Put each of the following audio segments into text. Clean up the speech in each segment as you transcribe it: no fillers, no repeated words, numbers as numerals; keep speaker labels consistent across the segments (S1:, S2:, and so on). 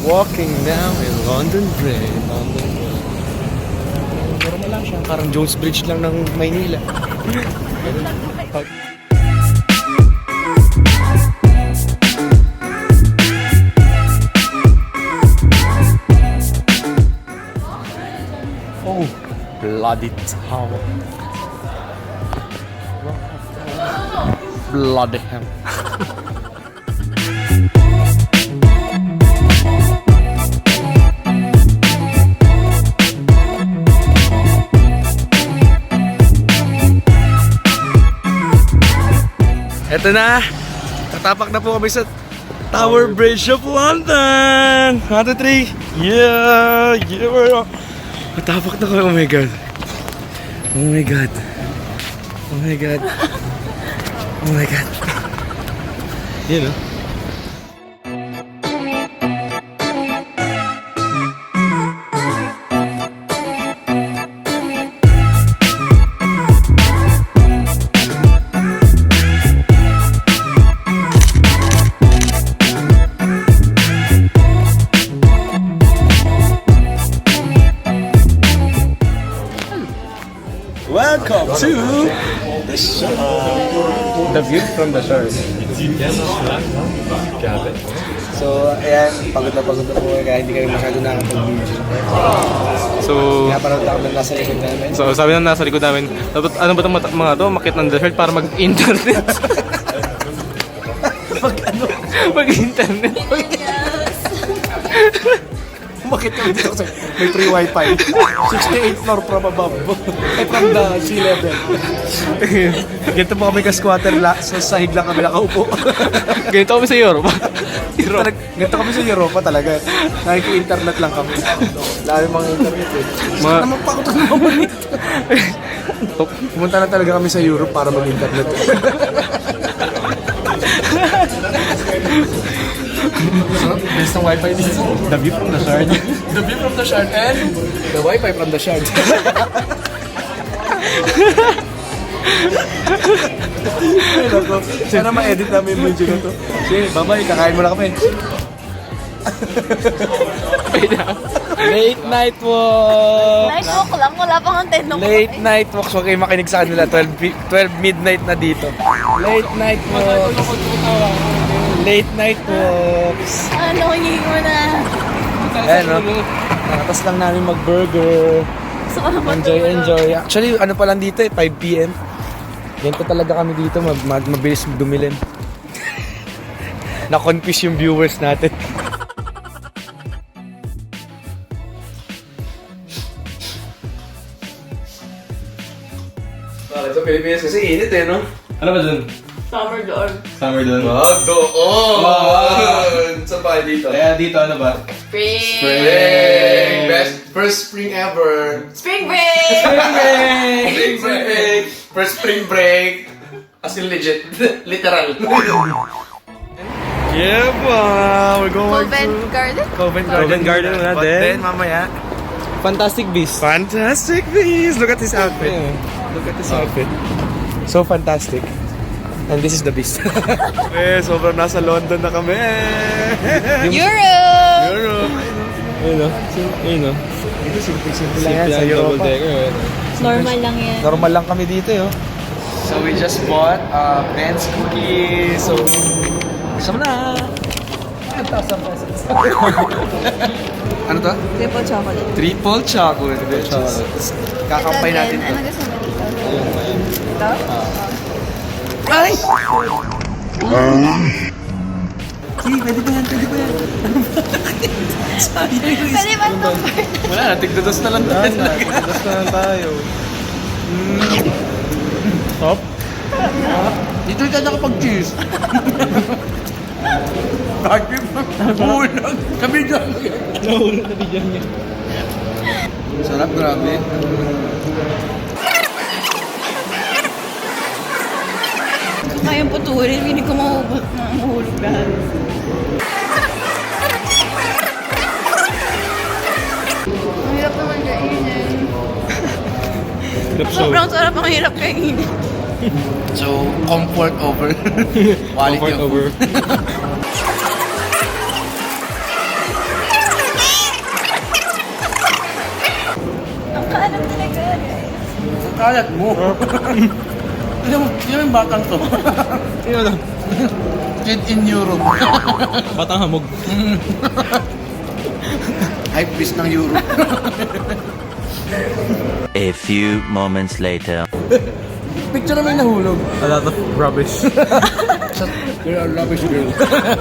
S1: walking now in London Bridge. Normal lang siya. Parang Jones Bridge lang ng Maynila. Oh, bloody tower. Bloody hell. Eto na, tatapak na po kami sa Tower Bridge of London. 1, 2, 3. Yeah, yeah. Tatapak na kami. Oh my god. Oh my god. Oh my god. Oh my god. Yun, oh. Welcome to the show. The view from the shore. So, ayan, pagod na po kaya hindi kami masyado nakapag-video.
S2: So,
S1: kaya parang kami nasa likod namin.
S2: So, sabi na nasa likod namin, dapat ano ba itong mga to, makit ng desert para mag-internet. Mag-internet.
S1: Bakit kami dito kasi may free wifi. 68th floor from above. From the sea level. Ganito po kami ka-squatter sa sahig lang kami nakaupo.
S2: Ganito kami sa Europa.
S1: Ganito kami sa Europa talaga. Nakiki-internet lang kami. Lalo mga internet eh. Saan naman pa ako ito naman ito? Pumunta na talaga kami sa Europe para mag-internet. Best ng wifi dito.
S2: The view from the shard.
S1: The view from the shard and the wifi from the shard. Ay nako, sana ma-edit namin yung video na to. Sige, bye-bye, kakain mo na kami. Late night walk!
S3: Night walk lang, wala pang 10 o'clock.
S1: Late night walk, so kayo makinig sa kanila, 12 midnight na dito. Late night walks. Late night walks.
S3: Ano, hindi mo na.
S1: Ayan, no? Nakatas lang namin mag-burger.
S3: Gusto ko naman
S1: Enjoy. Actually, ano pa lang dito 5 p.m. Ganito talaga kami dito, mabilis dumilin. Na-confuse yung viewers natin. Sa Pilipinas kasi init eh, no?
S2: Ano ba dun?
S3: Summer doon.
S2: Summer dun?
S1: Doon! Saan pa dito?
S2: Kaya dito ano ba?
S3: Spring.
S1: First spring ever!
S3: Spring break!
S1: Spring break! First spring break! As in legit. Literal. Yeah ba? We're going
S3: Covent Garden?
S1: Covent Garden muna
S2: But
S1: then,
S2: mamaya,
S1: Fantastic Beasts. Fantastic Beasts! Look at his outfit. Look at his outfit. So fantastic. And this is the Beast. Sobrang nasa London na kami.
S3: Europe!
S1: Ayun o. Ito simple lang yan sa Europa.
S3: Normal lang yan.
S1: Normal lang kami dito yo. So we just bought Ben's cookies. So, sama na! 1,000 pesos. Ano to?
S3: Triple chocolate.
S1: Triple chocolate. Kakampay natin to.
S3: Ano gusto mo dito? Ito?
S1: Ay! Sige, pwede ba yan?
S3: Pwede ba itong part?
S1: Wala na, tigdados na lang tayo. Tigdados na lang tayo. Top? Dito ka nakapag-cheese. Bakit mo? Ulang. Sabi dyan. Naulang na bigyan niya. Sarap, grabe.
S3: Kayang puturin, hindi ko mahulog lahat. Ang hirap naman kainin. Sobrang sarap, ang hirap kainin.
S1: So, comfort over quality
S2: Comfort
S1: of
S2: over.
S1: food.
S4: kalat mo. Sino yung batang to?
S2: Sino lang?
S4: Kid in Europe.
S2: Batang hamog.
S4: Hype beast ng Europe.
S5: A few moments later.
S4: Picture na may nahulog.
S2: A lot of rubbish.
S4: You're a rubbish girl.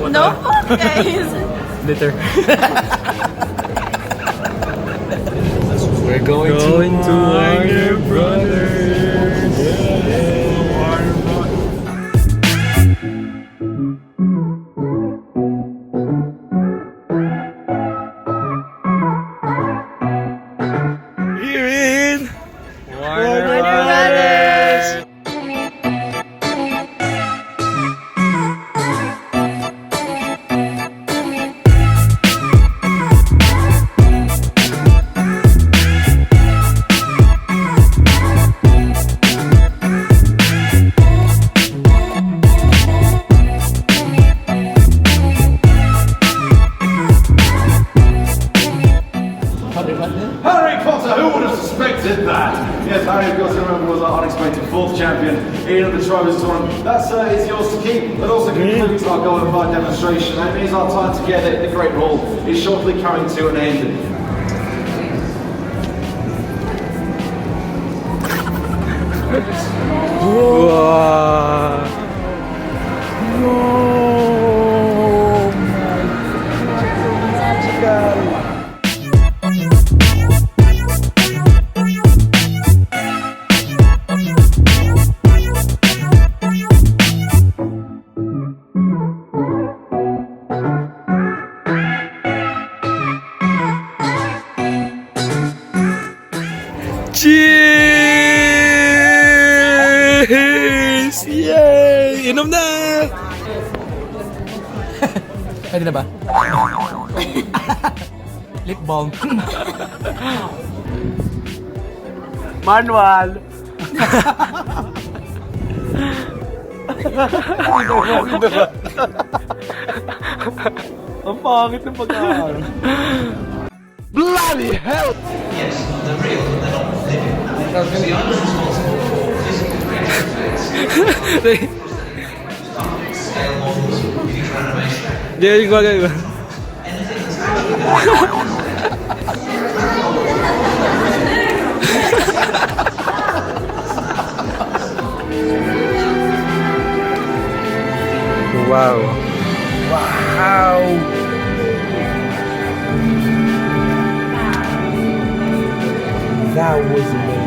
S3: No fuck, guys.
S2: Litter. We're going to Warner Brothers.
S1: Here in
S2: Warner
S1: Brothers.
S6: Harry Potter, who would have suspected that? Yes, Harry, of course, you remember, was our unexpected fourth champion in the Trophies tournament. That, sir, is yours to keep, but also concludes our Go and Fight demonstration. That means our time together in the Great Hall is shortly coming to an end.
S1: Wow. Cheers! Yay! Inom na!
S4: Pwede na ba? Lip balm.
S1: Manual! Ang pangit ng pagkakaroon. Bloody hell! Yes, the real, wow. Wow. That was amazing.